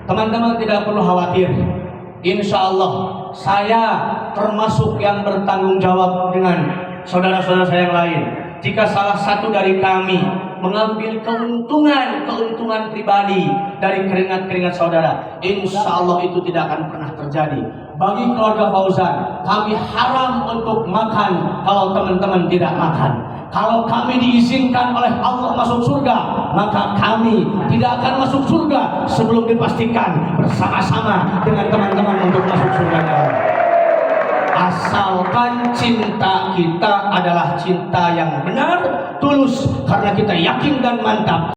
Teman-teman tidak perlu khawatir. Insya Allah saya termasuk yang bertanggung jawab dengan saudara-saudara saya yang lain. Jika salah satu dari kami mengambil keuntungan pribadi dari keringat-keringat saudara, insya Allah itu tidak akan pernah terjadi. Bagi keluarga Fauzan, kami haram untuk makan kalau teman-teman tidak makan. Kalau kami diizinkan oleh Allah masuk surga, maka kami tidak akan masuk surga sebelum dipastikan bersama-sama dengan teman-teman untuk masuk surga. Asalkan cinta kita adalah cinta yang benar, tulus, karena kita yakin dan mantap.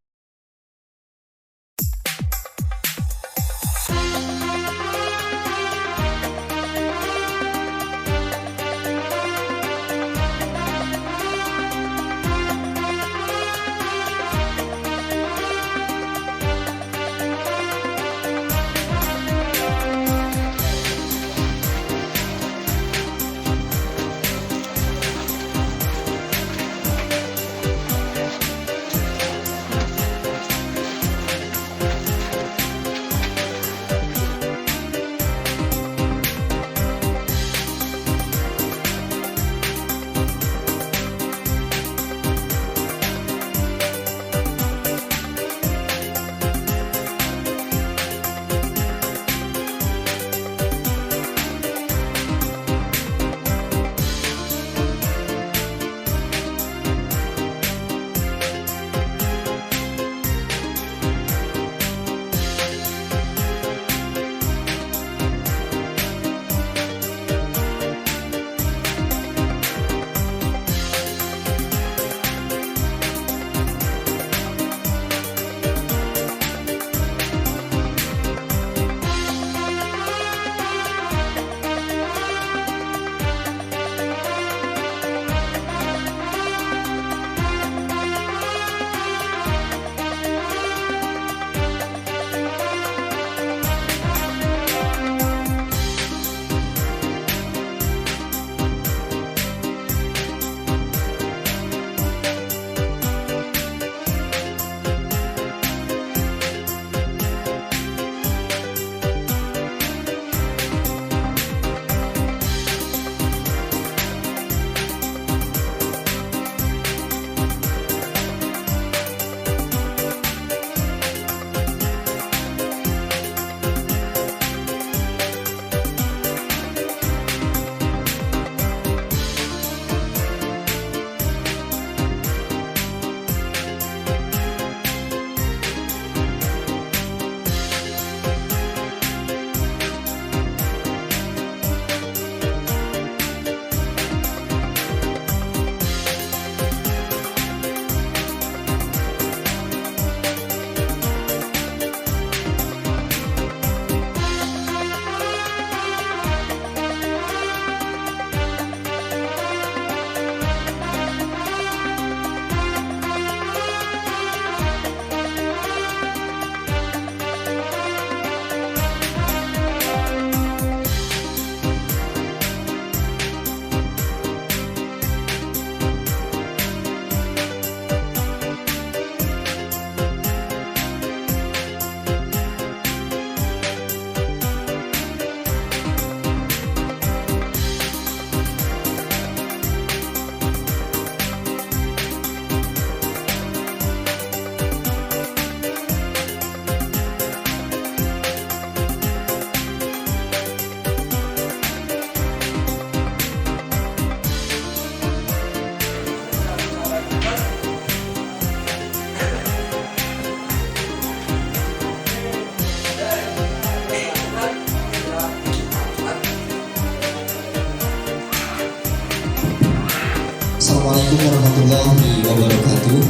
Assalamualaikum warahmatullahi wabarakatuh.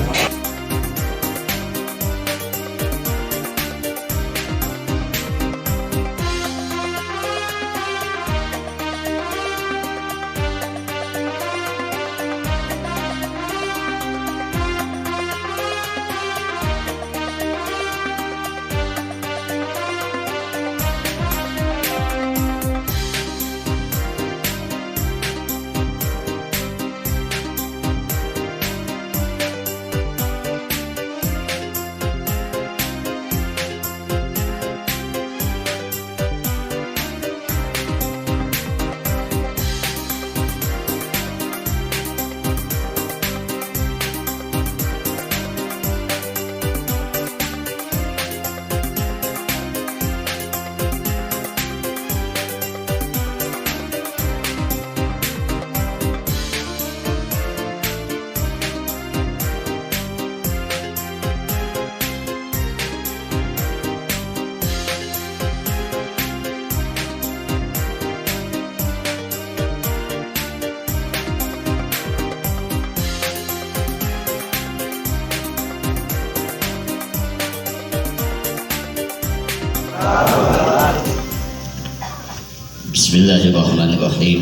Bismillahirrahmanirrahim.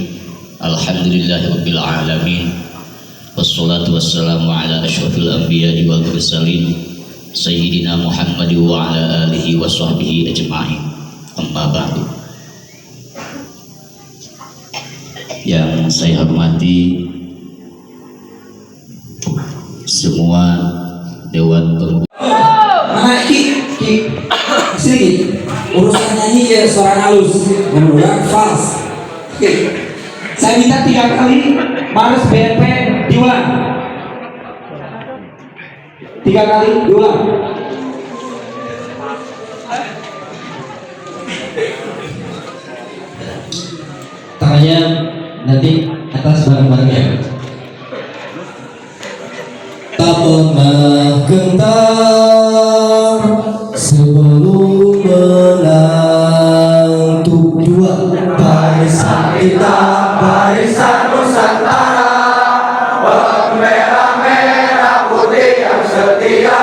Alhamdulillahirabbil alamin. Wassalatu wassalamu ala asyrafil anbiya'i wal mursalin sayyidina Muhammad wa ala alihi wa sahbihi ajma'in. Amma ba'du. Yang saya hormati semua dewan pengurus. Nah, sini urusan nyanyi ya suara halus, menurut fals. Saya minta 3 kali Mars BNP diulang. 3 kali diulang. Tangannya nanti atas bareng-barengnya. Tak pernah gentar sebelum menang. Untuk 2 barisan kita, barisan Nusantara, merah putih yang setia,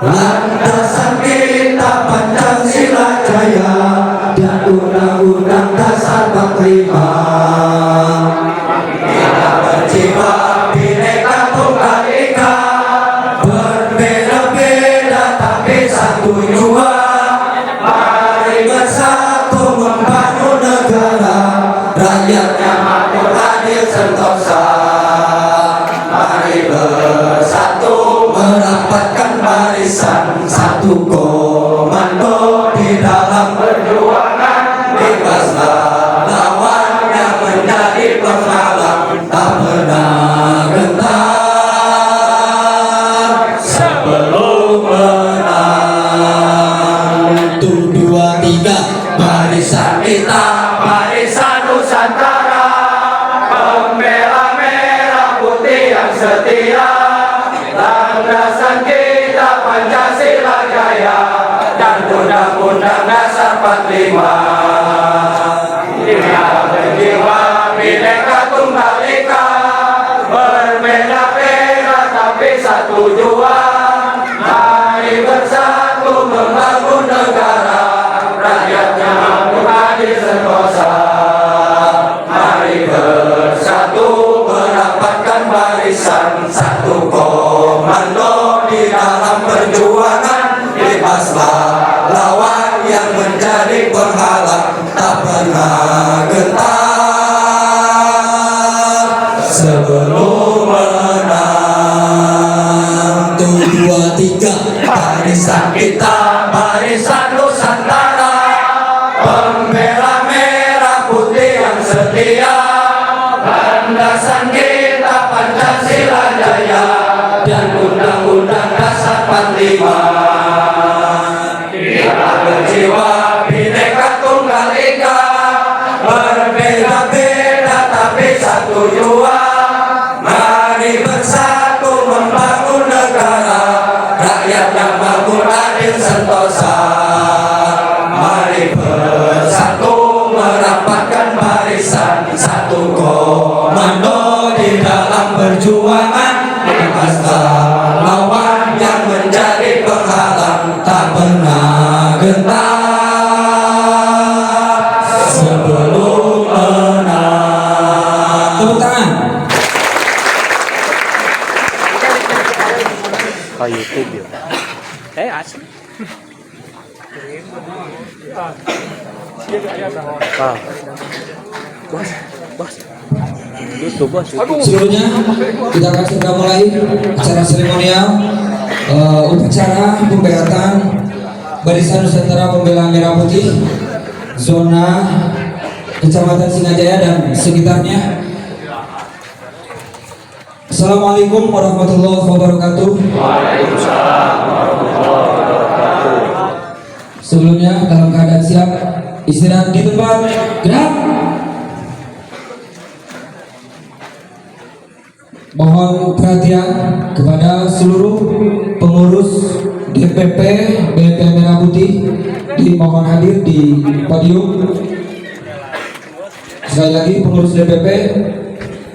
landasan kita Pancasila Jaya dan Undang-Undang Dasar 45. Kita berjiwa Bhinneka Tunggal Ika, berbeda-beda tapi satu jua. Mari bersatu membangun negara, rakyatnya makmur adil sentosa. Mari bersatu merapatkan barisan, satu komando di dalam perjuangan. Bebaslah lawan yang menjadi penghalang, tak pernah gentar sebelum menang. 1, 2, 3 barisan kita, barisan Nusantara, pembela merah putih yang setia, landasan kita Pancasila Jaya dan Undang-Undang Dasar 45. Kita berjiwa Bhinneka Tunggal Ika, berbeda-beda tapi satu jua. Mari bersatu membangun negara, rakyatnya makmur adil sentosa. Mari bersatu merapatkan barisan, satu komando di dalam perjuangan. Bebaslah lawan yang menjadi penghalang, tak pernah gentar sebelum menang. 1, 2, 3 barisan kita, barisan Nusantara, pembela merah putih yang setia, landasan kita Pancasila Jaya dan Undang-Undang Dasar 45. Kita berjiwa Bhinneka Tunggal Ika, berbeda-beda tapi satu jua. Mari bersatu membangun negara, rakyat yang makmur adil sentosa. Mari bersatu merapatkan barisan, satu komando di dalam perjuangan. Bebaslah lawan yang menjadi penghalang, tak pernah gentar sebelum menang. Tepuk tangan. YouTube ya. Asli. Bos. YouTube bos. Sebelumnya kita akan segera mulai acara seremonial upacara pembeatan Barisan Nusantara Pembela Merah Putih zona Kecamatan Singajaya dan sekitarnya. Assalamualaikum warahmatullahi wabarakatuh. Waalaikumsalam warahmatullahi wabarakatuh. Sebelumnya dalam keadaan siap, istirahat di tempat, gerak. Mohon perhatian kepada seluruh pengurus DPP BNP Merah Putih, dimohon hadir di podium. Sekali lagi pengurus DPP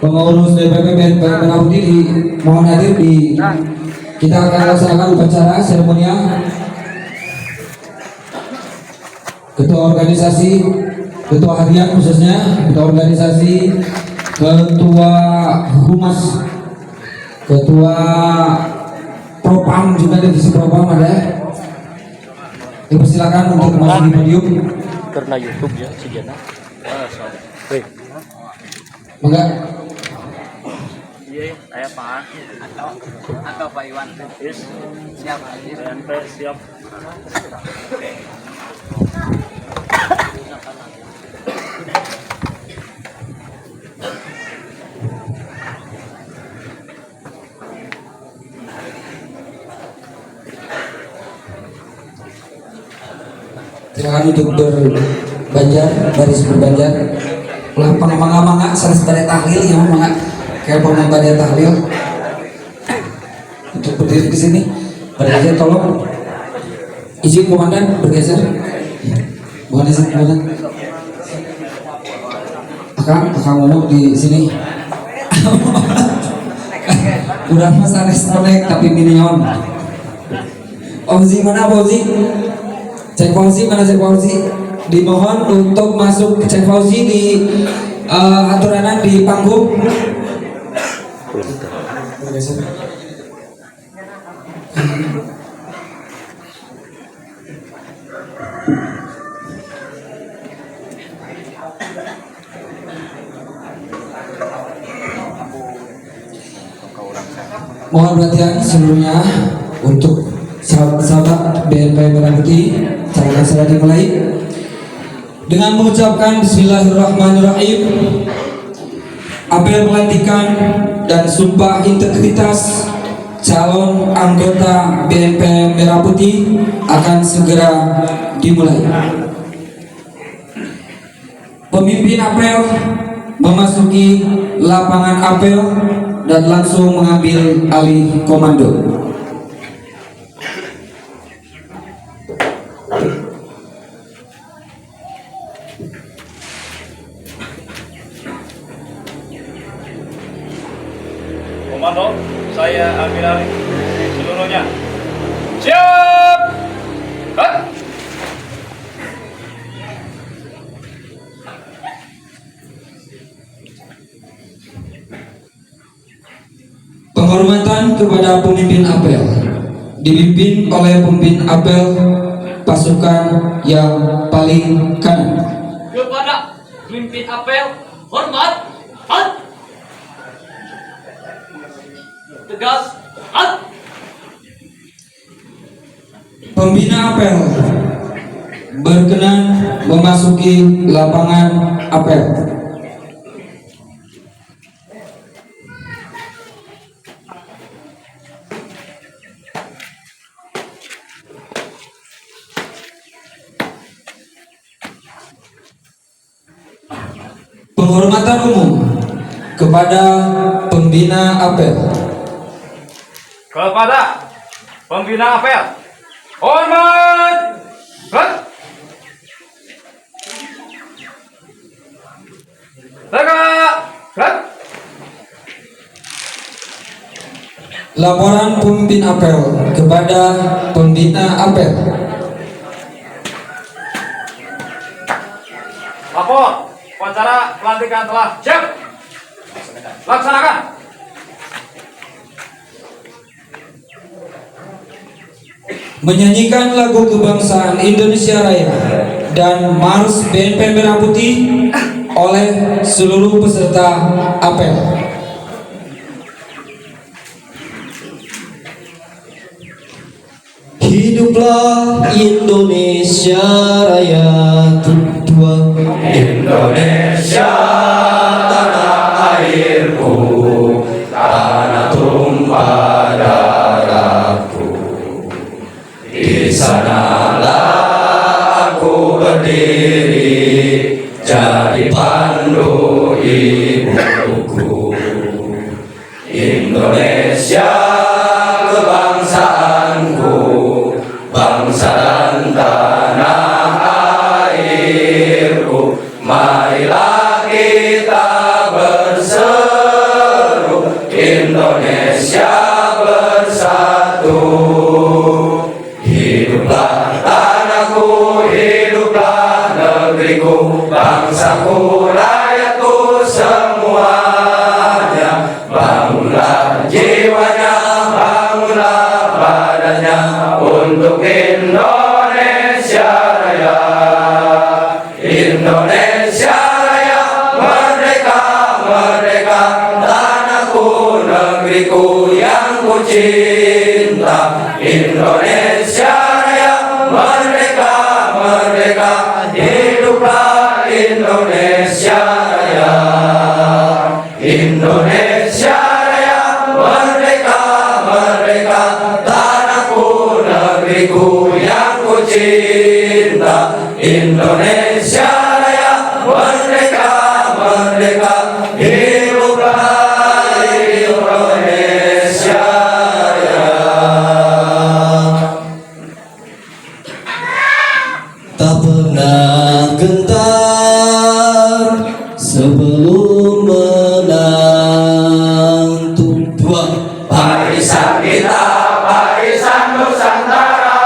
BNP Merah Putih dimohon hadir di. Kita akan laksanakan upacara seremonial. ketua organisasi, ketua harian khususnya, ketua organisasi, ketua humas, ketua propam juga divisi propam ada. Dipersilakan untuk memasuki podium. Karena YouTube ya si Jana. Hei. Mangga. Iya, saya Pak. Atau Pak Iwan. Yes. Siap. Siap. Silakan untuk berbanjar, baris berbanjar. Ulah pangamanga-manga sanes bade tahlil ya mangga. Kayak pemain bade tahlil. Untuk berdiri di sini. Bergeser tolong. Izin komandan bergeser. Bukan izin komandan. Akang ngomong di sini. Udah mas Anes Tonek tapi minion. Fauzi mana Fauzi? Cek Fauzi mana Cek Fauzi? Dimohon untuk masuk Cek Fauzi di aturanan di panggung. Mohon perhatian sebelumnya untuk sahabat-sahabat BNP Merah Putih. Cara saya dimulai dengan mengucapkan Bismillahirrahmanirrahim. Apel pelantikan dan sumpah integritas calon anggota BNP Merah Putih akan segera dimulai. Pemimpin apel memasuki lapangan apel dan langsung mengambil alih komando. Komando, saya ambil alih seluruhnya. Siap! Hah? Penghormatan kepada pemimpin apel dipimpin oleh pemimpin apel pasukan yang paling kanan. Kepada pemimpin apel, hormat, hat. Tegas, hat. Pembina apel berkenan memasuki lapangan apel. Penghormatan umum kepada pembina apel. Kepada pembina apel, hormat! Hah? Tegak! Hah? Laporan pemimpin apel kepada pembina apel. Lapor, upacara pelantikan telah siap. Laksanakan. Menyanyikan lagu kebangsaan Indonesia Raya dan Mars BNP Merah Putih oleh seluruh peserta apel. Hiduplah Indonesia Raya tua. Indonesia tanah airku, tanah tumpah darahku. Di sanalah aku berdiri, jadi pandu ibuku. Indonesia kebangsaanku, bangsa dan tanah airku. Marilah kita berseru, Indonesia bersatu. Hiduplah tanahku, hiduplah cinta. Indonesia Raya merdeka, merdeka, hiduplah Indonesia Raya. Indonesia Raya merdeka, merdeka, tanahku, negeriku yang ku cinta. Indonesia Raya merdeka, merdeka, hiduplah Indonesia Raya. Tak pernah gentar sebelum menang. Tua barisan kita, barisan Nusantara,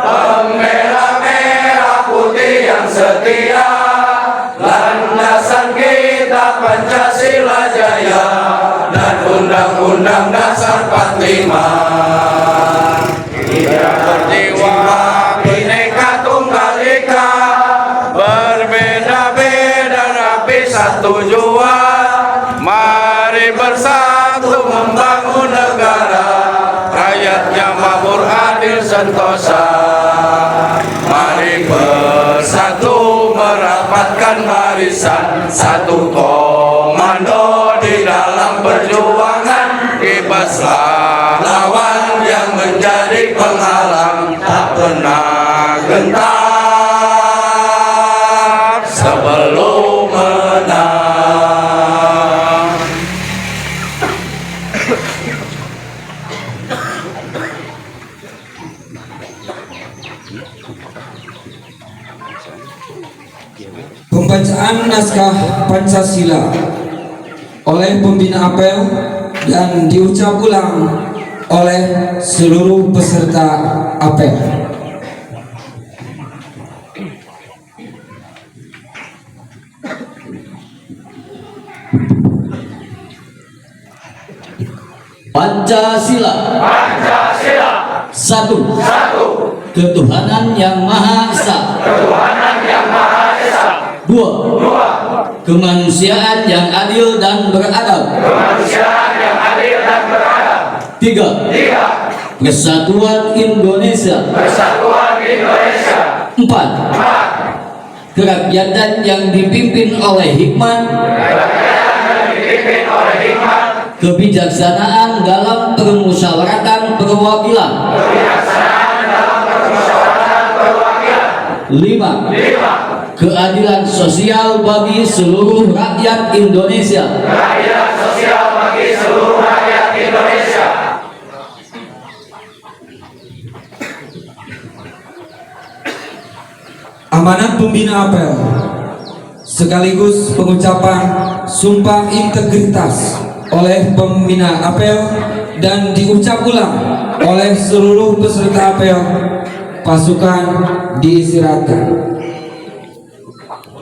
bendera merah putih yang setia, landasan kita Pancasila Jaya dan Undang-Undang Dasar 45. Kita berjiwa Bhinneka Tunggal Ika, berbeda-beda tapi satu jua. Mari bersatu membangun negara, rakyatnya makmur adil sentosa. Mari bersatu merapatkan barisan, satu komando di dalam perjuangan. Bebaslah lawan yang menjadi penghalang, tak pernah gentar sebelum menang. Pembacaan naskah Pancasila oleh pembina apel dan diucap ulang oleh seluruh peserta apel. Pancasila. Pancasila. Satu. Satu. Ketuhanan yang Maha Esa. Ketuhanan yang Maha Esa. Dua. Dua. Kemanusiaan yang adil dan beradab. Kemanusiaan yang adil dan beradab. Tiga. Tiga. Kesatuan Indonesia. Persatuan Indonesia. Empat. Empat. Kerakyatan yang dipimpin oleh hikmat. Kerakyatan yang dipimpin oleh hikmat. Kebijaksanaan dalam permusyawaratan perwakilan. Kebijaksanaan dalam permusyawaratan perwakilan. Lima. Lima. Keadilan sosial bagi seluruh rakyat Indonesia. Keadilan sosial bagi seluruh rakyat Indonesia. Amanat pembina apel sekaligus pengucapan sumpah integritas oleh pembina apel dan diucap ulang oleh seluruh peserta apel. Pasukan diistirahatkan.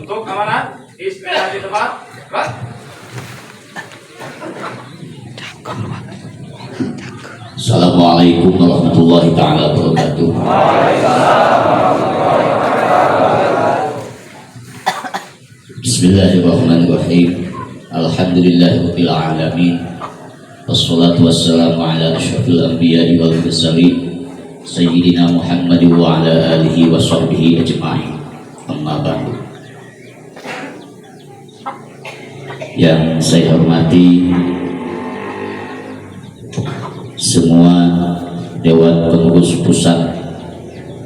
Untuk amanat istirahat di tempat. Gerak. Assalamualaikum warahmatullahi taala wabarakatuh. Bismillahirrahmanirrahim. Alhamdulillahirabbil alamin. Wassalatu wassalamu ala asyrafil anbiya'i wal mursalin sayyidina Muhammad wa ala alihi wa sahbihi ajma'in. Amma ba'du. Yang saya hormati semua Dewan Pengurus Pusat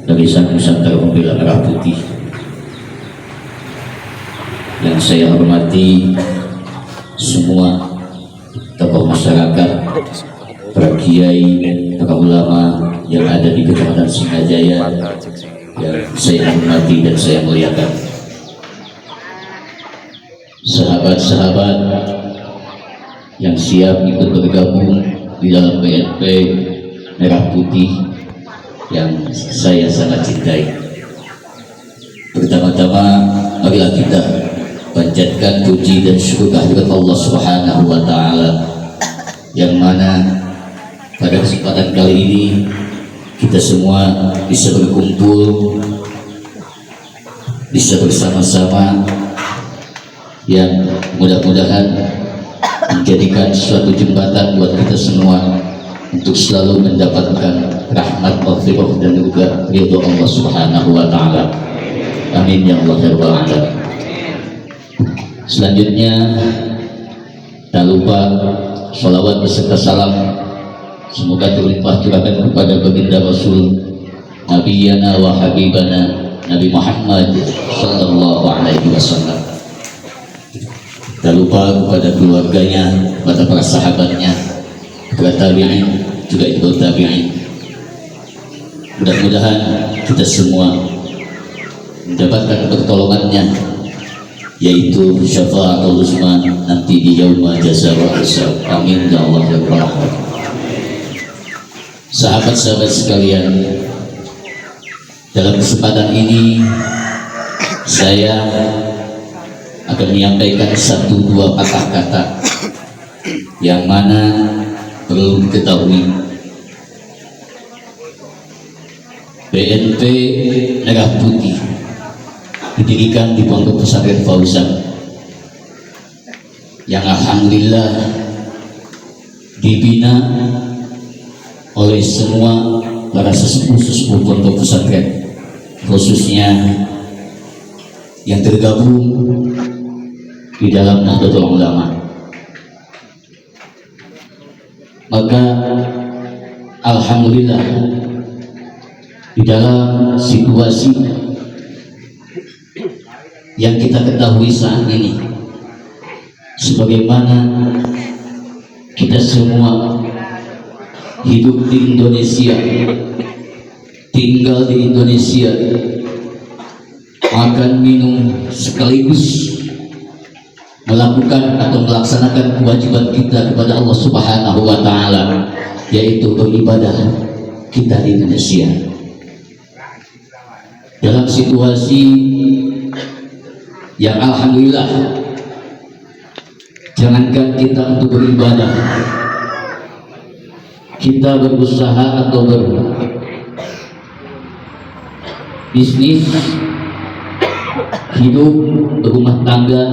Barisan Nusantara Pembela Merah Putih, yang saya hormati semua tokoh masyarakat, para kiai, para ulama yang ada di Kecamatan Singajaya, yang saya hormati dan saya muliakan, sahabat-sahabat yang siap ikut bergabung di dalam PNP Merah Putih yang saya sangat cintai. Pertama-tama marilah kita panjatkan puji dan syukur kehadirat Allah Subhanahu wa taala, yang mana pada kesempatan kali ini kita semua bisa berkumpul, bisa bersama-sama, yang mudah-mudahan menjadikan suatu jembatan buat kita semua untuk selalu mendapatkan rahmat, maghfirah dan juga ridho Allah Subhanahu wa taala. Amin ya Allah ya Rabbal alamin. Selanjutnya tak lupa sholawat beserta salam semoga terlimpah curahkan kepada baginda Rasul Nabiyana wa Habibana Nabi Muhammad sallallahu alaihi wasallam. Tak lupa kepada keluarganya, kepada para sahabatnya, kepada tabi'in, juga itu tabi'in. Mudah-mudahan kita semua mendapatkan pertolongannya, yaitu syafaatul uzma nanti di yaumul jaza wal hisab. Amin ya Allah ya Rabbal alamin. Sahabat-sahabat sekalian, dalam kesempatan ini saya akan menyampaikan 1-2 patah kata yang mana perlu diketahui. BNP Merah Putih didirikan di Pondok Pesantren Fauzan yang alhamdulillah dibina oleh semua para sesepuh-sesepuh pondok pesantren, khususnya yang tergabung di dalam Nahdlatul Ulama. Maka alhamdulillah di dalam situasi yang kita ketahui saat ini, sebagaimana kita semua hidup di Indonesia, tinggal di Indonesia, makan minum sekaligus melakukan atau melaksanakan kewajiban kita kepada Allah Subhanahu wa taala, yaitu beribadah kita di Indonesia. Dalam situasi yang alhamdulillah, jangankan kita untuk beribadah, kita berusaha atau berbisnis, hidup berumah tangga,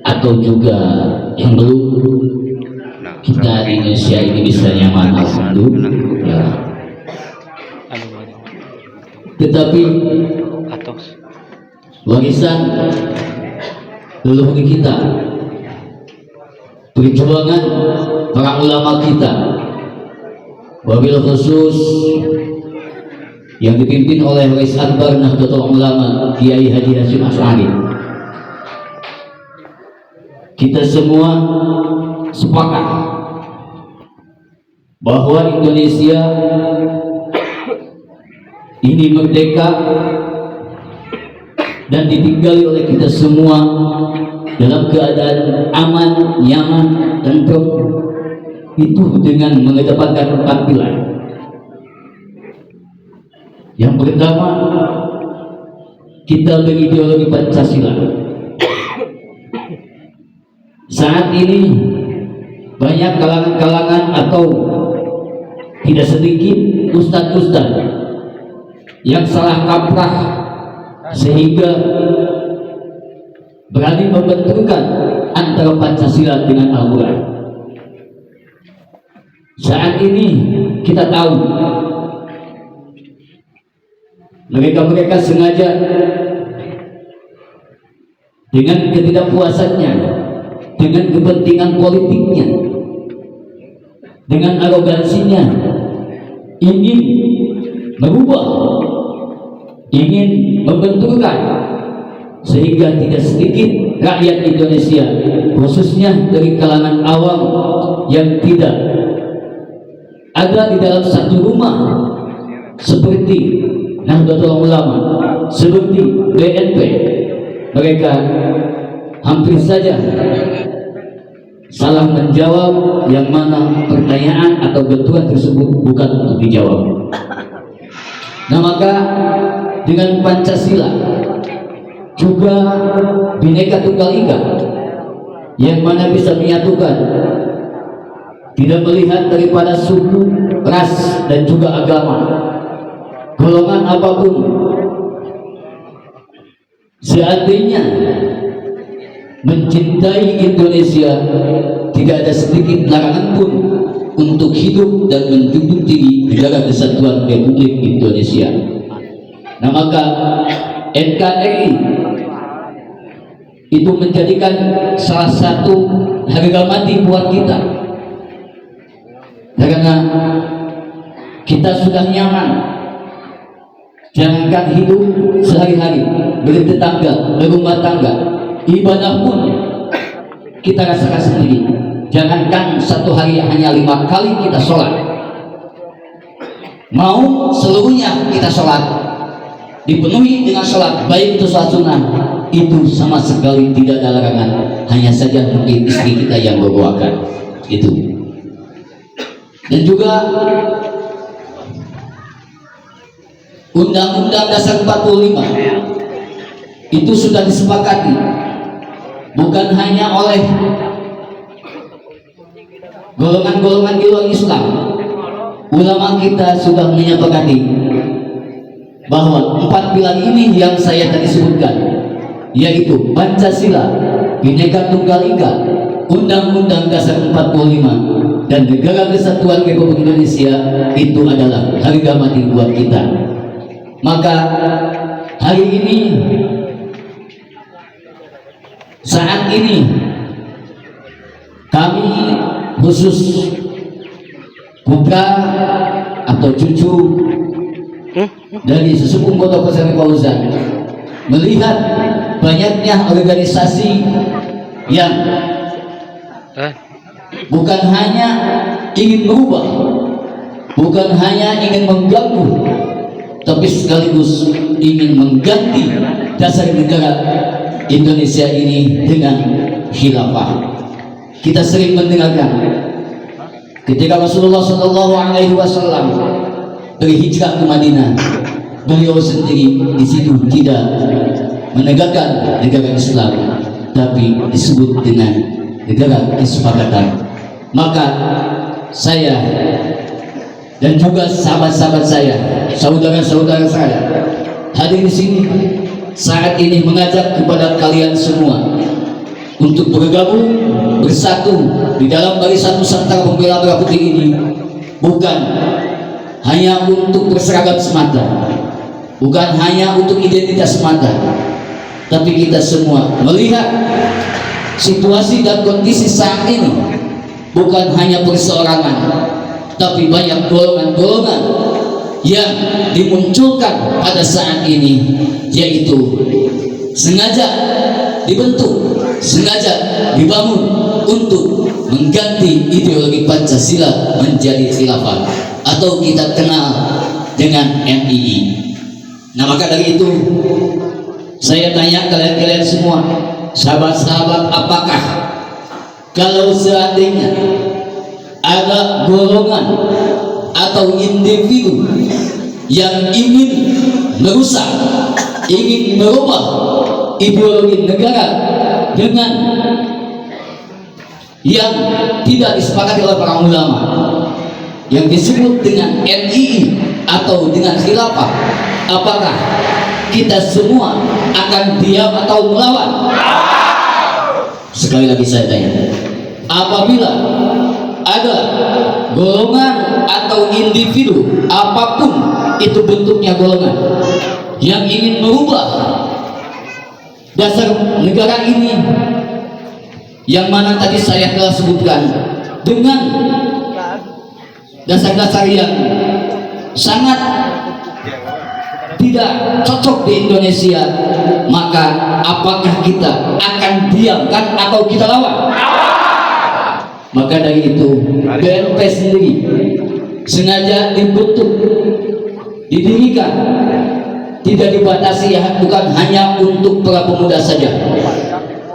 atau juga yang belum, kita di Indonesia ini bisa nyaman alhamdulillah. Tetapi warisan leluhur kita, perjuangan para ulama kita, wabil khusus yang dipimpin oleh Rais Akbar Nahdlatul Ulama Kiai Haji Hasyim Asy'ari, kita semua sepakat bahwa Indonesia ini merdeka dan ditinggali oleh kita semua dalam keadaan aman, nyaman, tentrem, itu dengan mengedepankan 4 pilar. Yang pertama, kita berideologi Pancasila. Saat ini banyak kalangan-kalangan atau tidak sedikit ustadz-ustadz yang salah kaprah sehingga berani membenturkan antara Pancasila dengan Al-Quran. Saat ini kita tahu mereka sengaja dengan ketidakpuasannya, dengan kepentingan politiknya, dengan arogansinya, ingin merubah, ingin membenturkan, sehingga tidak sedikit rakyat Indonesia, khususnya dari kalangan awam yang tidak ada di dalam satu rumah seperti Nahdlatul Ulama, seperti BNP, mereka hampir saja salah menjawab yang mana pertanyaan atau benturan tersebut bukan untuk dijawab. Nah, maka dengan Pancasila juga Bhinneka Tunggal Ika yang mana bisa menyatukan, tidak melihat daripada suku, ras, dan juga agama, golongan apapun. Seandainya mencintai Indonesia, tidak ada sedikit larangan pun untuk hidup dan menjunjung tinggi Negara Kesatuan Republik Indonesia. Nah, maka NKRI itu menjadikan salah satu harga mati buat kita, karena kita sudah nyaman. Jangankan hidup sehari-hari, bertetangga, berumah tangga, ibadah pun kita rasakan sendiri. Jangankan satu hari hanya 5 kali kita sholat, mau seluruhnya kita sholat, dipenuhi dengan sholat, baik itu sholat sunnah, itu sama sekali tidak ada larangan. Hanya saja mungkin istri kita yang berbuakan itu. Dan juga Undang-Undang Dasar 45 itu sudah disepakati bukan hanya oleh golongan-golongan di luar Islam. Ulama kita sudah menyepakati bahwa 4 pilar ini yang saya tadi sebutkan, yaitu Pancasila, Bhinneka Tunggal Ika, Undang-Undang Dasar 45, dan Negara Kesatuan Republik Indonesia, itu adalah harga mati buat kita. Maka hari ini, saat ini, kami khusus putra atau cucu dari sesepuh Pondok Pesantren Fauzan melihat banyaknya organisasi yang bukan hanya ingin berubah, bukan hanya ingin mengganggu, tapi sekaligus ingin mengganti dasar negara Indonesia ini dengan khilafah. Kita sering mendengarkan ketika Rasulullah SAW berhijrah ke Madinah, beliau sendiri di situ tidak menegakkan negara Islam, tapi disebut dengan negara kesepakatan. Maka saya dan juga sahabat-sahabat saya, saudara-saudara saya hadir di sini saat ini mengajak kepada kalian semua untuk bergabung, bersatu di dalam barisan Nusantara Pembela Merah Putih ini, bukan hanya untuk berseragam semata, bukan hanya untuk identitas semata, tapi kita semua melihat situasi dan kondisi saat ini bukan hanya perseorangan, tapi banyak golongan-golongan yang dimunculkan pada saat ini, yaitu sengaja dibentuk, sengaja dibangun untuk mengganti ideologi Pancasila menjadi khilafah, atau kita kenal dengan NII. Nah, maka dari itu saya tanya kalian semua, sahabat-sahabat, apakah kalau seandainya ada golongan atau individu yang ingin merusak, ingin merubah ideologi negara dengan yang tidak disepakati oleh para ulama, yang disebut dengan NII atau dengan khilafah, apakah kita semua akan diam atau melawan? Sekali lagi saya tanya, apabila ada golongan atau individu apapun itu bentuknya golongan yang ingin merubah dasar negara ini, yang mana tadi saya telah sebutkan dengan dasar-dasar yang sangat tidak cocok di Indonesia, maka apakah kita akan diamkan atau kita lawan? Maka dari itu BNP sendiri sengaja dibentuk, didirikan, tidak dibatasi, ya, bukan hanya untuk para pemuda saja,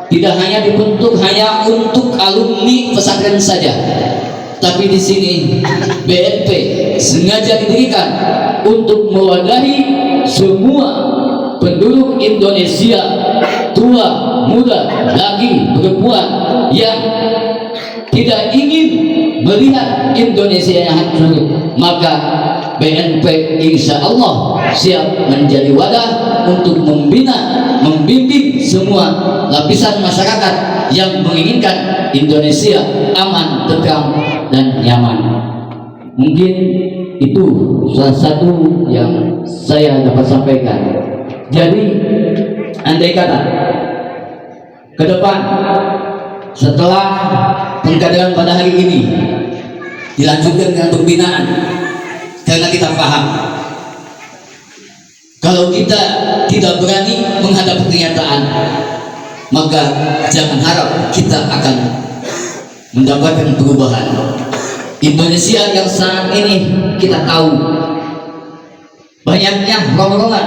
tidak hanya dibentuk hanya untuk alumni pesantren saja, tapi di sini BNP sengaja didirikan untuk mewadahi semua penduduk Indonesia, tua, muda, laki, perempuan, yang tidak ingin melihat Indonesia yang hancur. Maka BNP insya Allah siap menjadi wadah untuk membina, membimbing semua lapisan masyarakat yang menginginkan Indonesia aman, tentram, dan nyaman. Mungkin itu salah satu yang saya dapat sampaikan. Jadi andai kata ke depan setelah pengkaderan pada hari ini dilanjutkan dengan pembinaan, karena kita paham kalau kita tidak berani menghadapi kenyataan, maka jangan harap kita akan mendapatkan perubahan. Indonesia yang saat ini kita tahu banyaknya ronrongan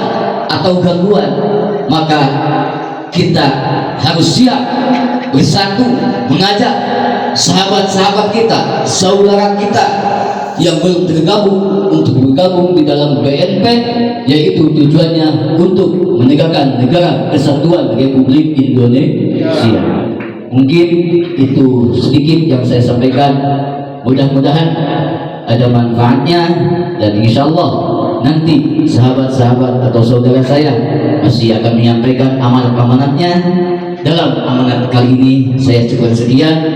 atau gangguan, maka kita harus siap bersatu mengajak sahabat-sahabat kita, saudara kita yang belum tergabung untuk bergabung di dalam BNP, yaitu tujuannya untuk menegakkan negara kesatuan Republik Indonesia. Mungkin itu sedikit yang saya sampaikan. Mudah-mudahan ada manfaatnya, dan insya Allah nanti sahabat-sahabat atau saudara saya masih akan menyampaikan amanat-amanatnya. Dalam amanat kali ini saya cukup sekian.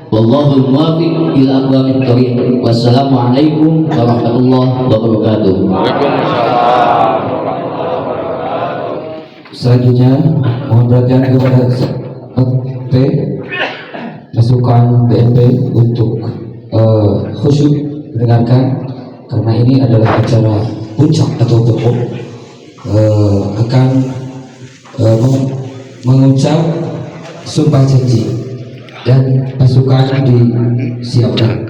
Wallahul muwaffiq ila aqwamit thoriq. Wassalamualaikum warahmatullahi wabarakatuh. Selanjutnya mohon perhatian kepada P pasukan BNP untuk khusyuk mendengarkan, karena ini adalah acara puncak atau pokok akan mengucap sumpah janji, dan pasukan disiapkan.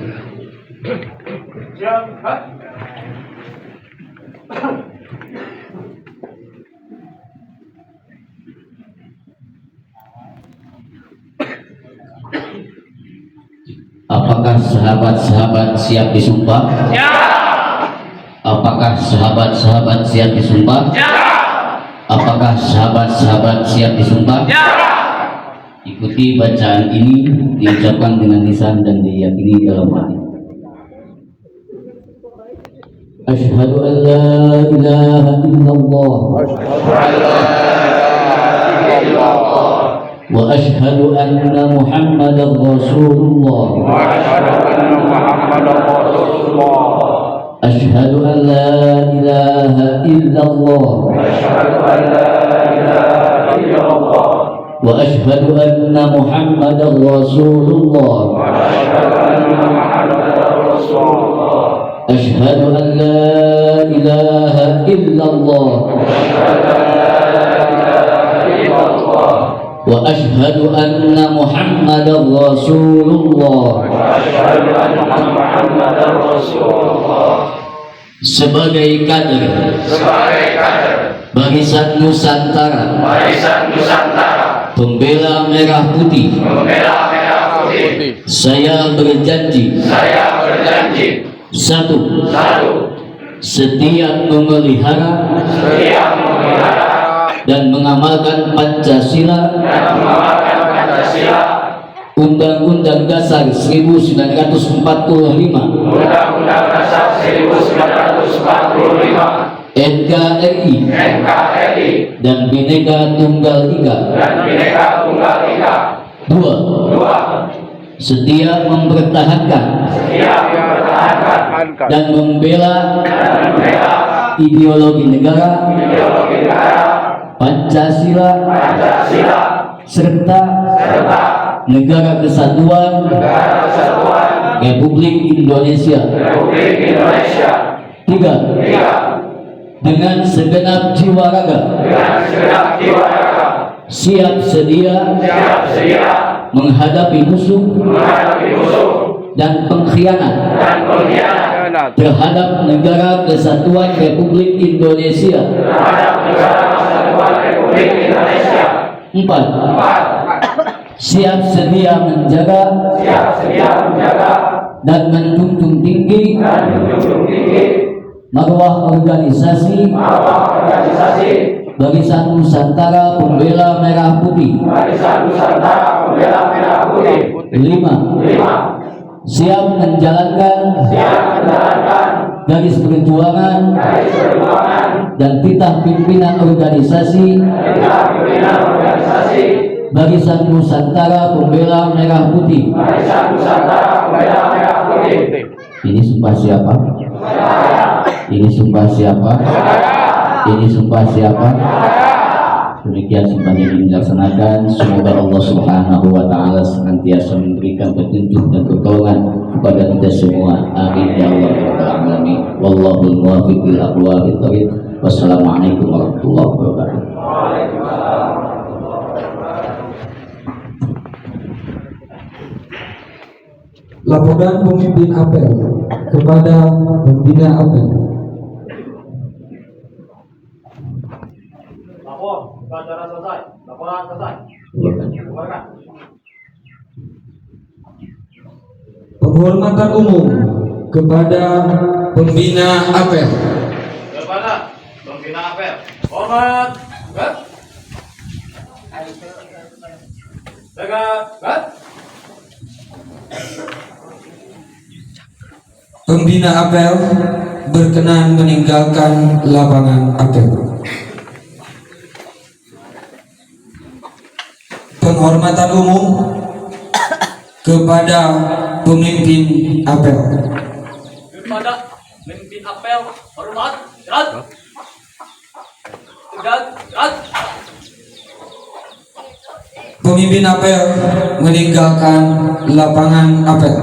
Apakah sahabat-sahabat siap disumpah? Ya. Apakah sahabat-sahabat siap disumpah? Ya. Apakah sahabat-sahabat siap disumpah? Ya. Ikuti bacaan ini, diucapkan dengan lisan dan diyakini dalam hati. Asyhadu an la ilaha illallah wa asyhadu anna Muhammadar Rasulullah. Asyhadu an la ilaha illallah wa asyhadu anna Muhammadar Rasulullah. Asyhadu an la ilaha illallah wa asyhadu anna Muhammadar Rasulullah. Sebagai kader Barisan Nusantara, pembela merah putih, saya berjanji, satu, setia memelihara dan mengamalkan Pancasila, Undang-Undang Dasar 1945, NKRI, dan Bhinneka Tunggal Ika. Dua, setia mempertahankan dan membela ideologi negara, Pancasila, serta negara kesatuan Republik Indonesia. Tiga, dengan segenap jiwa raga, siap sedia menghadapi musuh dan pengkhianat terhadap negara kesatuan Republik Indonesia. Empat, siap sedia menjaga dan menjunjung tinggi marwah organisasi Barisan Nusantara Pembela Merah Putih. 5, siap menjalankan garis perjuangan dan titah pimpinan organisasi Barisan Nusantara Pembela Merah Putih. Ini sumpah siapa? Ini sumpah siapa? Ini sumpah siapa? Demikian sumpah ini dilaksanakan. Semoga Allah Subhanahu wa Ta'ala senantiasa memberikan petunjuk dan pertolongan kepada kita semua. Amin ya Allah ya Rabbal alamin. Wallahul muwaffiq bil aqwamit thoriq. Wassalamualaikum warahmatullahi wabarakatuh. Laporan pemimpin apel kepada pembina apel. Lapor, acara selesai. Laporan selesai. Keluarkan. Penghormatan umum kepada pembina apel. Kepada pembina apel. Hormat. Gat. Jaga. Gat. Pembina apel berkenan meninggalkan lapangan apel. Penghormatan umum kepada pemimpin apel. Kepada pemimpin apel, hormat, gerak. Tegak, gerak. Pemimpin apel meninggalkan lapangan apel.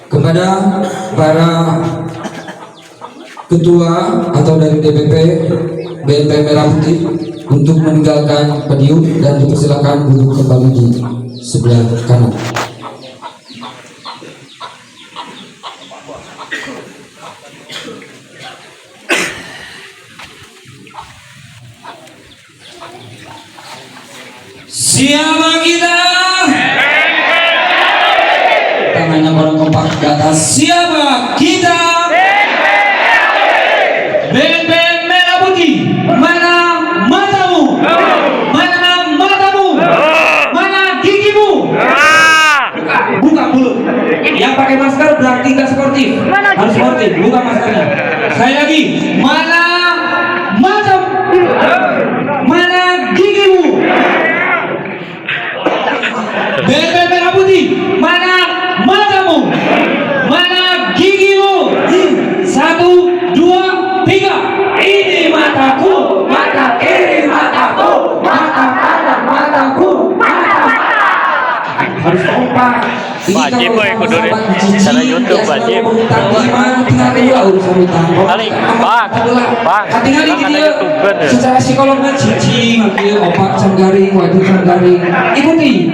Kepada para ketua atau dari DPP BNP Merah Putih untuk meninggalkan podium dan dipersilakan duduk kembali di sebelah kanan. Siapa kita? Tangannya orang kompak ke atas. Siapa kita? BNP Merah Putih. Mana matamu? Mana matamu? Mana gigimu? Buka mulut. Yang pakai masker berarti nggak sportif. Harus sportif. Buka maskernya. Sekali lagi. Mana matamu? Mana gigimu? BNP Merah Putih. Mana matamu? Mana gigimu? 1, 2, 3. Ini mataku, mata kiri mataku, mata kanan mataku, mata harus kompak. Wajib boy kudu di cara YouTube wajib. Kali, Bang. Tinggal ini secara psikologi cici, opak sanggaring, wajib sanggaring. Ikuti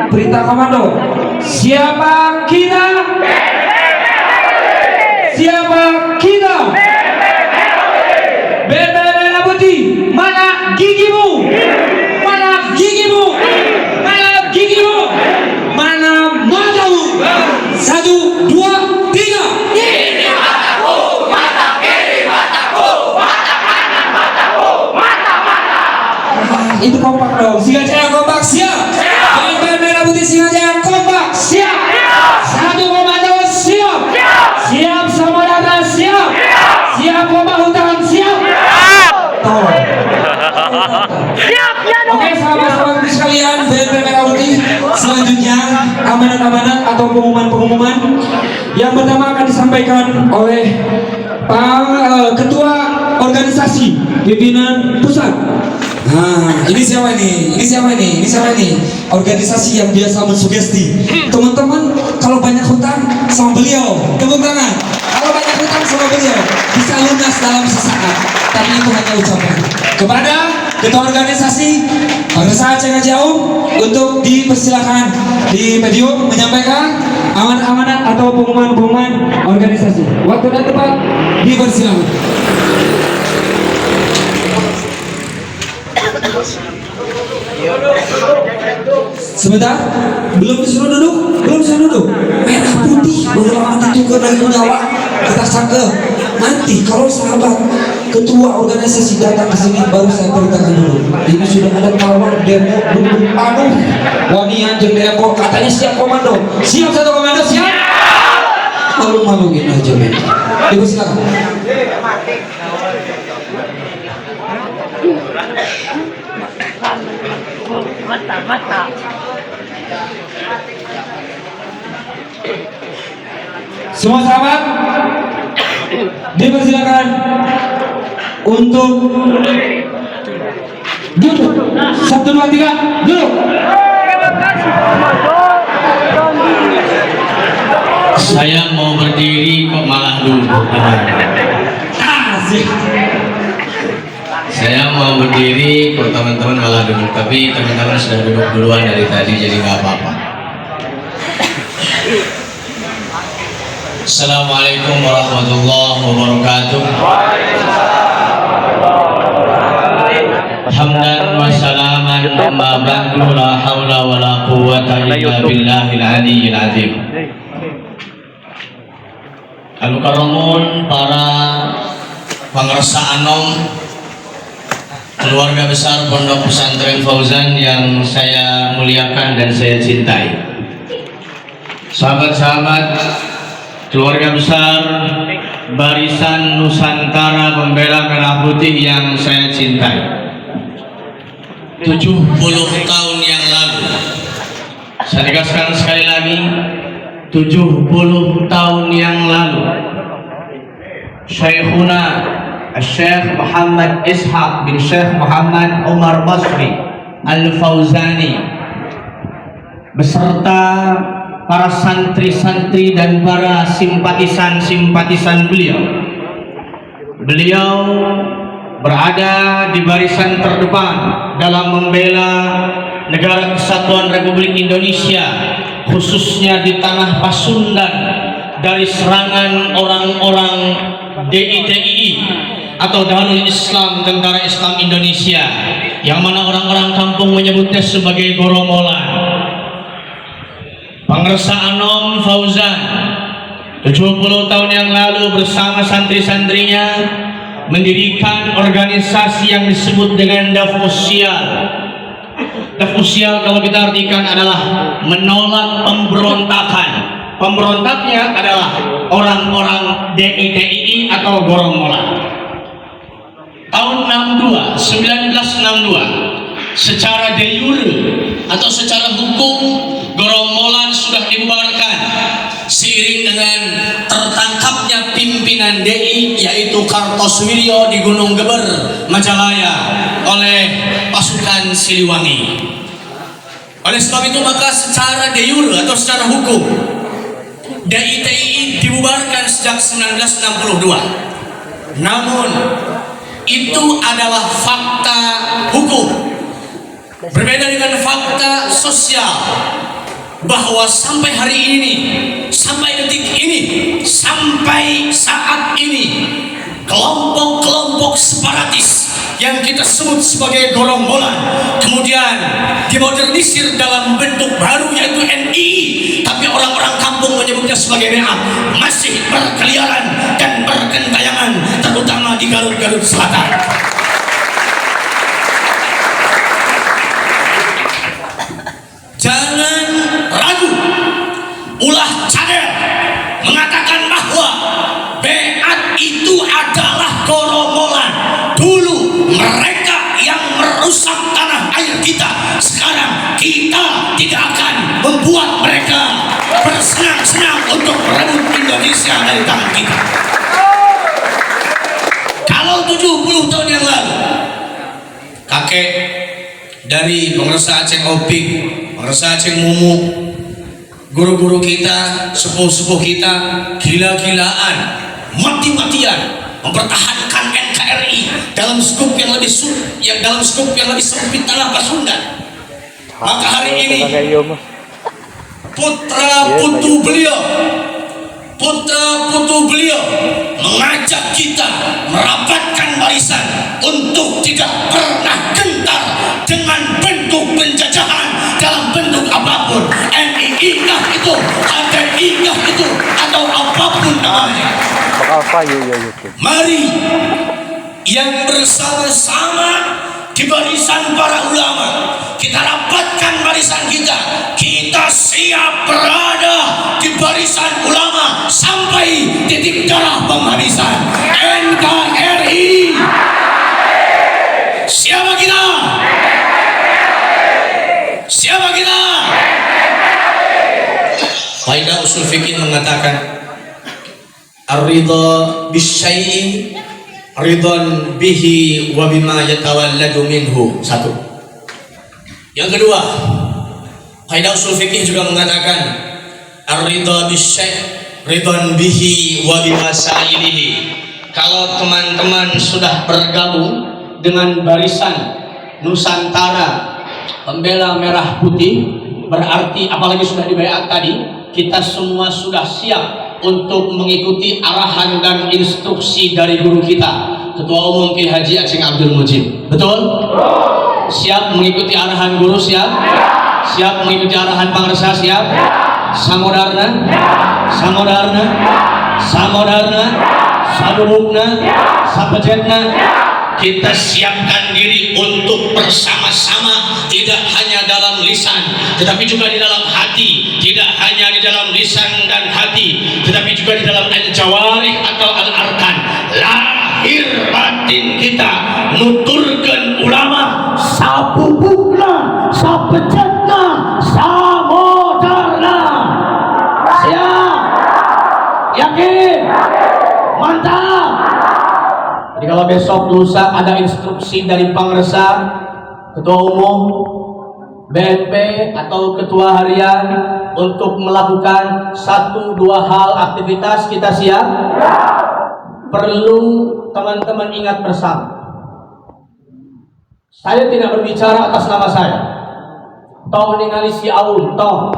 perintah komando. Siapa kita? Siapa kita? BNP Merah Putih. Mana gigimu? Mana gigimu? Mana gigimu? Mana matamu? 1, 2, 3. Ini mataku, mata kiri mataku, mata kanan mataku, mata. Itu kompak dong. Singajaya kompak siap. BNP Merah Putih Singajaya kompak siap. 1 komando siap. Siap sama data siap. Siap membahu tangan siap. Oke sahabat-sahabat sekalian, BNP Merah Putih, selanjutnya amanat-amanat atau pengumuman-pengumuman yang pertama akan disampaikan oleh Pak Ketua Organisasi Pimpinan Pusat. Nah, ini siapa ini? Ini siapa ini? Ini siapa ini? Organisasi yang biasa mensugesti. Teman-teman, kalau banyak hutang sama beliau, tepuk tangan. Kalau banyak hutang sama beliau, bisa lunas dalam sesaat. Tapi itu hanya ucapan. Kepada Ketua Organisasi Pada Cenga Jauh untuk dipersilakan di podium menyampaikan amanat-amanat atau pengumuman-pengumuman organisasi. Waktu dan tempat dipersilakan. Sebentar, belum disuruh duduk, Merah Putih, udah mati juga dari nyawa kita sangka. Nanti kalau sahabat ketua organisasi datang ke sini, baru saya perintahkan dulu. Ini sudah ada tawar demo dulu. Aduh, wanian jeung demo katanya siap komando. Siap satu komando, siap. Malu-maluin aja men. Ibu silakan. Semua sahabat dipersilakan untuk duduk. 1, 2, 3, duduk. Saya mau berdiri kok malah duduk. Asik. Saya mau berdiri kok teman-teman malah duduk. Tapi teman-teman sudah duduk duluan dari tadi, jadi nggak apa-apa. Assalamualaikum warahmatullahi wabarakatuh. Hamdan wa salaman amma ba'du, la haula wa la quwwata illa billahil aliyyil azim. Al-Mukarramun, para pangresa anom, keluarga besar Pondok Pesantren Fauzan yang saya muliakan dan saya cintai, sahabat-sahabat keluarga besar Barisan Nusantara Pembela Merah Putih yang saya cintai. 70 tahun yang lalu, saya tegaskan sekali lagi, 70 tahun yang lalu, Syekhuna Syekh Muhammad Ishaq bin Syekh Muhammad Umar Basri Al-Fauzani beserta para santri-santri dan para simpatisan-simpatisan beliau berada di barisan terdepan dalam membela negara kesatuan Republik Indonesia, khususnya di tanah Pasundan, dari serangan orang-orang DITII atau Darul Islam, Tentara Islam Indonesia, yang mana orang-orang kampung menyebutnya sebagai Goromolan. Pangresa Anom Fauzan 70 tahun yang lalu bersama santri-santrinya mendirikan organisasi yang disebut dengan Dafusial. Dafusial kalau kita artikan adalah menolak pemberontakan. Pemberontaknya adalah orang-orang DITII atau Goromolan. Tahun 1962 secara de jure atau secara hukum Goromolan sudah dibubarkan seiring dengan tertangkapnya pimpinan DI yaitu Kartosuwiryo di Gunung Geber, Majalaya oleh pasukan Siliwangi. Oleh sebab itu maka secara de jure atau secara hukum DITII dibubarkan sejak 1962. Namun itu adalah fakta hukum. Berbeda dengan fakta sosial, bahwa sampai hari ini, sampai detik ini, sampai saat ini, kelompok-kelompok separatis yang kita sebut sebagai Goromolan kemudian dimodernisir dalam bentuk baru yaitu NI, tapi orang-orang kampung menyebutnya sebagai NA, masih berkeliaran dan berkentayangan terutama di Garut-Garut Selatan. Jangan ragu, ulah cadel mengatakan bahwa Beat itu adalah Goromolan. Dulu mereka yang merusak tanah air kita, sekarang kita tidak akan membuat mereka bersenang-senang untuk merebut Indonesia dari tangan kita. Kalau 70 tahun yang lalu kakek dari Pengresa Aceh Opik, Pengresa Aceh Mumu, guru-guru kita, sepuh-sepuh kita gila-gilaan, mati-matian mempertahankan NKRI dalam skup yang lebih sempit tanah Pasundan. Maka hari ini putra-putu beliau mengajak kita merapatkan barisan untuk tidak pernah gentar dengan bentuk penjajahan dalam bentuk apapun, NII kah itu, HTI kah itu, atau apapun namanya. Mari yang bersama-sama di barisan para ulama. Kita rapatkan barisan kita. Kita siap berada di barisan ulama sampai titik darah penghabisan. NKRI. Siapa kita? Siapa kita? Kaidah usul fikih mengatakan ar-ridha bisyai'i ridhan bihi wa bima yatawalladu minhu. Satu. Yang kedua, kaidah usul fikih juga mengatakan ar-ridha bisyai' ridhan bihi wa bima sa'ilihi. Kalau teman-teman sudah bergabung dengan barisan Nusantara Pembela Merah Putih, berarti apalagi sudah dibayar tadi, kita semua sudah siap untuk mengikuti arahan dan instruksi dari guru kita, Ketua Umum Ki Haji Aceng Abdul Mujib. Betul? Siap mengikuti arahan guru? Siap? Siap mengikuti arahan Pangresa? Siap? Samodarna? Samodarna? Samodarna? Sadurukna? Sapejetna? Kita siapkan diri untuk bersama-sama, tidak hanya dalam lisan tetapi juga di dalam hati, tidak hanya di dalam lisan dan hati tetapi juga di dalam al-jawarih atau al-arkan. Lahir batin kita nuturkan ulama, sapupukna, sapejatna, samodarna. Siap? Yakin? Mantap. Jadi kalau besok lusa ada instruksi dari Pangresa, Ketua Umum, BNP atau Ketua Harian untuk melakukan 1-2 hal aktivitas, kita siap? Perlu teman-teman ingat bersama. Saya tidak berbicara atas nama saya. Toh ningali si Aun, toh.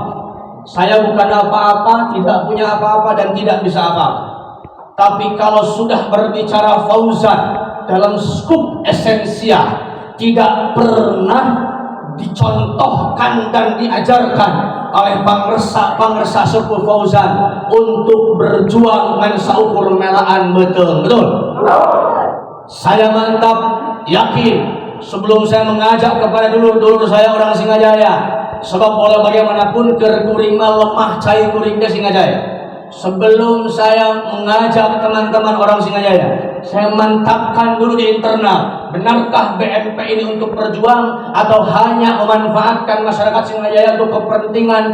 Saya bukan apa-apa, tidak punya apa-apa dan tidak bisa apa-apa. Tapi kalau sudah berbicara Fauzan dalam skup esensial, tidak pernah dicontohkan dan diajarkan oleh Pangresa Sepuh Fauzan untuk berjuang dengan saukur melaan. Betul? Saya mantap yakin sebelum saya mengajak kepada dulur-dulur saya orang Singajaya, sebab walau bagaimanapun kuring lemah cai kuring ke Singajaya. Sebelum saya mengajak teman-teman orang Singajaya, saya mantapkan dulu di internal, benarkah BNP ini untuk berjuang atau hanya memanfaatkan masyarakat Singajaya untuk kepentingan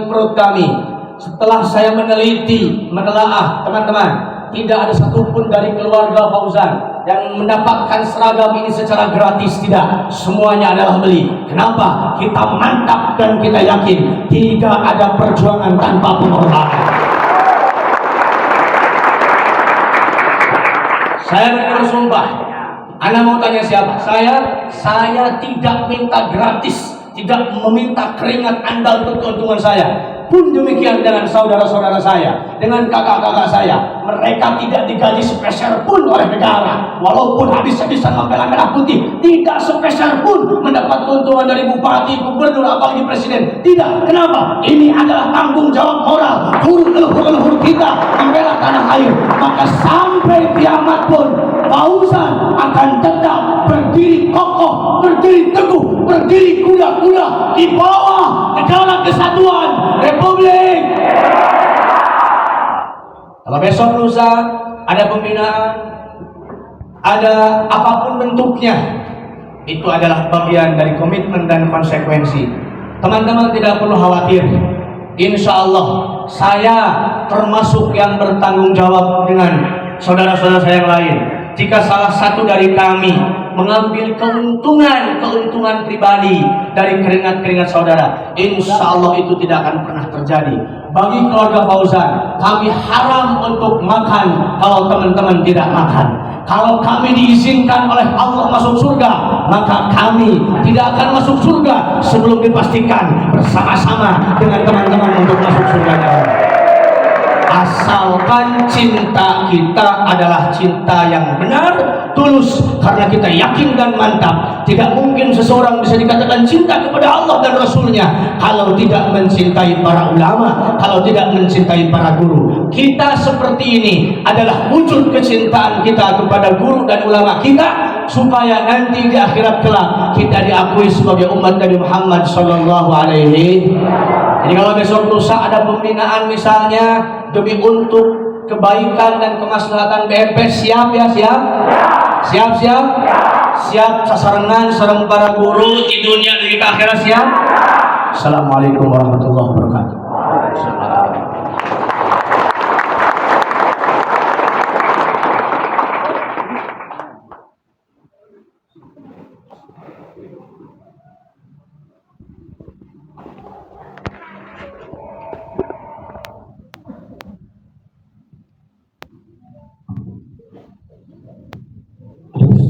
perut kami. Setelah saya meneliti, menelaah, teman-teman, tidak ada satupun dari keluarga Fauzan yang mendapatkan seragam ini secara gratis. Tidak, semuanya adalah beli. Kenapa? Kita mantap dan kita yakin tidak ada perjuangan tanpa pengorbanan. Saya bersumpah, Anda mau tanya siapa? Saya tidak minta gratis, tidak meminta keringat Anda untuk keuntungan saya. Pun demikian dengan saudara-saudara saya, dengan kakak-kakak saya, mereka tidak digaji sepeser pun oleh negara. Walaupun habis-habisan membela merah putih, tidak sepeser pun mendapat keuntungan dari bupati, gubernur, apalagi presiden. Tidak. Kenapa? Ini adalah tanggung jawab moral leluhur kita membela tanah air. Maka sampai kiamat pun Fauzan akan tetap berdiri kokoh, berdiri teguh, berdiri kuda-kuda di bawah negara kesatuan Republik. Kalau besok lusa ada pembinaan, ada apapun bentuknya, itu adalah bagian dari komitmen dan konsekuensi. Teman-teman tidak perlu khawatir. Insya Allah saya termasuk yang bertanggung jawab dengan saudara-saudara saya yang lain. Jika salah satu dari kami mengambil keuntungan pribadi dari keringat saudara, insya Allah itu tidak akan pernah terjadi. Bagi keluarga Fauzan, kami haram untuk makan kalau teman-teman tidak makan. Kalau kami diizinkan oleh Allah masuk surga, maka kami tidak akan masuk surga sebelum dipastikan bersama-sama dengan teman-teman untuk masuk surganya. Asalkan cinta kita adalah cinta yang benar, tulus, karena kita yakin dan mantap tidak mungkin seseorang bisa dikatakan cinta kepada Allah dan Rasulnya kalau tidak mencintai para ulama, kalau tidak mencintai para guru? Kita seperti ini adalah wujud kecintaan kita kepada guru dan ulama kita, supaya nanti di akhirat kelak kita diakui sebagai umat Nabi Muhammad sallallahu alaihi. Jadi kalau besok lusa ada pembinaan misalnya demi untuk kebaikan dan kemaslahatan BMP, siap ya? Siap sasarangan sareng para guru di dunia dan di akhirat, siap? Assalamualaikum warahmatullahi wabarakatuh.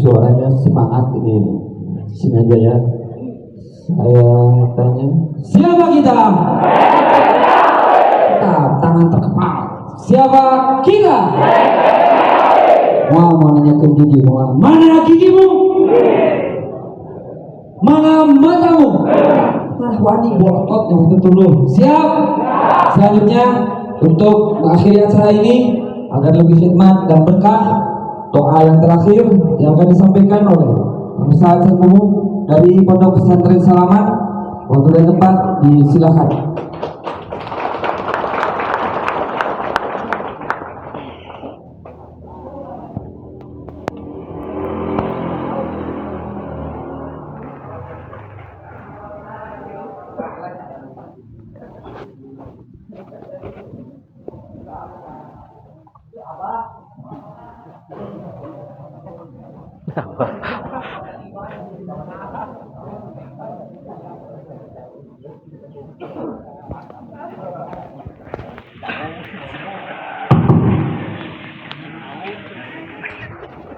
Suaranya semangat ini sengaja ya. Saya tanya, siapa kita? Tangan terkepal. Siapa kita? Mau menanyakan gigi, mana gigimu? Mana matamu? Nah, wani bolotot yang itu dulu. Siap. Selanjutnya untuk mengakhiri acara ini agar lebih khidmat dan berkah, doa yang terakhir yang akan disampaikan oleh Ustaz Sepuh dari Pondok Pesantren Salaman. Waktu dan tempat disilakan.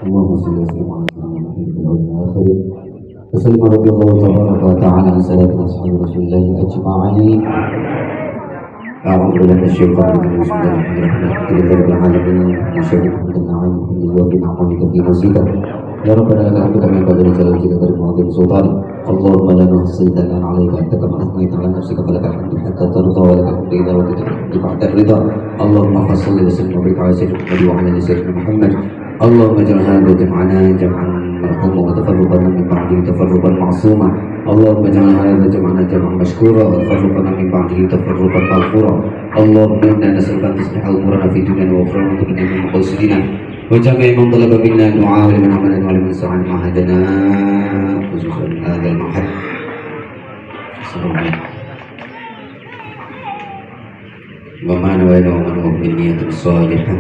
اللهم صل وسلم على سيدنا محمد في الاول والاخر وسلم رضي الله تبارك وتعالى عن سادة اصحاب رسول الله اجمعين. أعوذ بالله من الشيطان الرجيم. بسم الله الرحمن الرحيم. الحمد لله رب العالمين وأشهد أن محمدا نعم الحمد لله في نعمه في مزيدا. يا ربنا لك الحمد كما ينبغي لجلالك وكرم وعظيم سلطانك. اللهم لا نحصي ثناء عليك أنت كما أثنيت على نفسك فلك الحمد حتى ترضى ولك الحمد إذا رديت الحمد بعد الرضا. اللهم صل وسلم وبارك على سيدنا محمد وعلى آل سيدنا محمد. اللهم اجعل هذا جمعنا جمعا مرحوما وتفرقا من بعده تفرقا معصوما. اللهم اجعل هذا جمعنا جمعا مشكورا وتفرقنا من بعده تفرقا مغفورا. اللهم انا نسالك ان تصلح امورنا في دنيا واخرى وتقنا من مقاصدنا وجميع من طلب منا الدعاء ولمن عملنا ولمن سعى معهدنا خصوصا هذا المعهد. وما نوينا وما نوى من نية صالحة.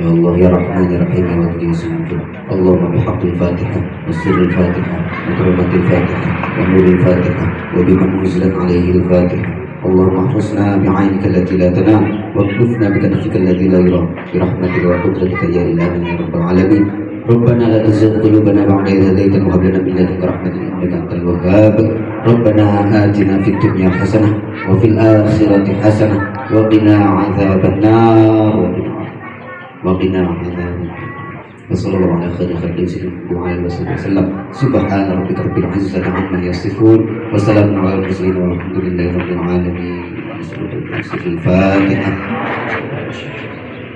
يا الله يا رحمن يا رحيم يا ودود يا سميع. اللهم بحق الفاتحة وسر الفاتحة وكرمة الفاتحة ونور الفاتحة وبمن نزلت عليه الفاتحة. اللهم احرسنا بعينك التي لا تنام واكفنا بكنفك الذي لا يرام برحمتك وقدرتك يا إلهنا يا رب العالمين. ربنا لا تزغ قلوبنا بعد إذ هديتنا وهب لنا من لدنك رحمة إنك أنت الوهاب. ربنا آتنا في الدنيا حسنة وفي الآخرة حسنة وقنا عذاب النار وقنا عذاب النار. وصلى الله على خير خلقه سيدنا وعلى اله وصحبه وسلم. سبحان ربك رب العزة عما يصفون وسلام على المرسلين والحمد لله رب العالمين. الفاتحة.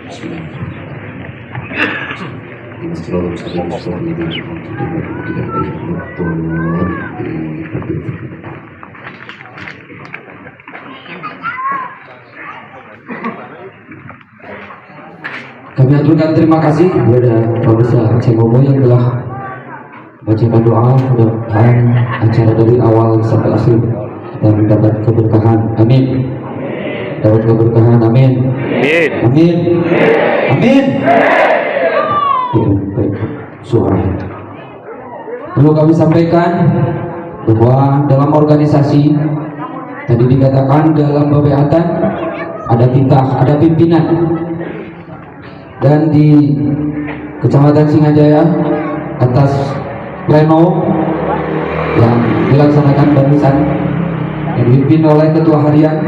بسم الله Kami aturkan terima kasih kepada Profesor Aceh Momo yang telah bacakan doa. Mudah-mudahan acara dari awal sampai akhir kita mendapat keberkahan. Amin. Dapat keberkahan. Amin. Amin. Amin. Baik. Suara. Perlu kami sampaikan bahwa dalam organisasi tadi dikatakan dalam pembeatan ada titah, ada pimpinan. Dan di Kecamatan Singajaya atas pleno yang dilaksanakan barusan yang dipimpin oleh Ketua Harian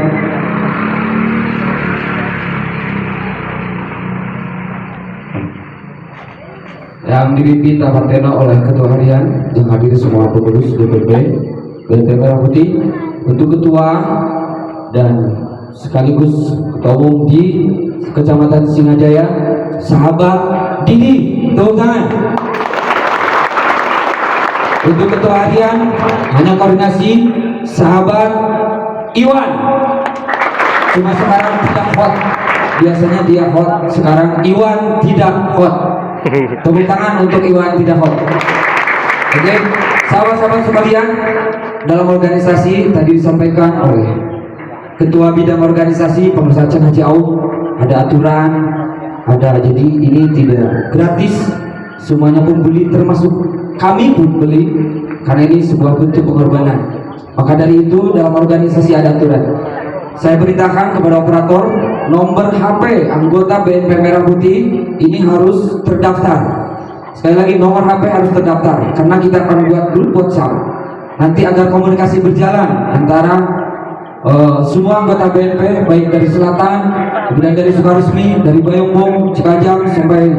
yang dipimpin Tapatena oleh Ketua Harian yang hadir semua pengurus DPP BNP Merah Putih, untuk Ketua dan sekaligus Ketua Umum di Kecamatan Singajaya, sahabat Didi, tepuk tangan. Untuk Ketua Harian hanya koordinasi sahabat Iwan, cuma sekarang tidak hot, biasanya dia hot, sekarang Iwan tidak hot. Tepuk tangan untuk Iwan tidak hot. Oke, sahabat-sahabat sekalian, dalam organisasi tadi disampaikan oleh Ketua Bidang Organisasi Pemirsa Haji Aum, ada aturan, ada, jadi ini tidak gratis, semuanya pun beli, termasuk kami pun beli, karena ini sebuah bentuk pengorbanan. Maka dari itu dalam organisasi ada aturan. Saya beritakan kepada operator, nomor HP anggota BNP Merah Putih ini harus terdaftar. Sekali lagi, nomor HP harus terdaftar, karena kita akan buat grup WhatsApp nanti agar komunikasi berjalan antara semua anggota BNP, baik dari selatan, kemudian dari Sukaresmi, dari Bayongbong, Cikajang sampai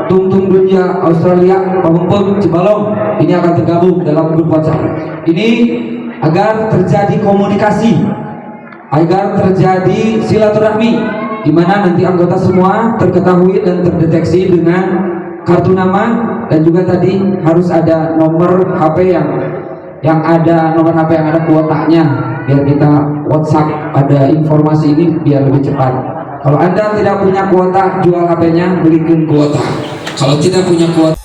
Tung Dunia, Australia, Pamengpeung, Cibalong, ini akan tergabung dalam grup WhatsApp. Ini agar terjadi komunikasi, agar terjadi silaturahmi, di mana nanti anggota semua terketahui dan terdeteksi dengan kartu nama, dan juga tadi harus ada nomor HP yang ada nomor HP yang ada kuotanya, biar kita WhatsApp ada informasi ini biar lebih cepat. Kalau Anda tidak punya kuota, jual HP-nya, belikan kuota. Kalau tidak punya kuota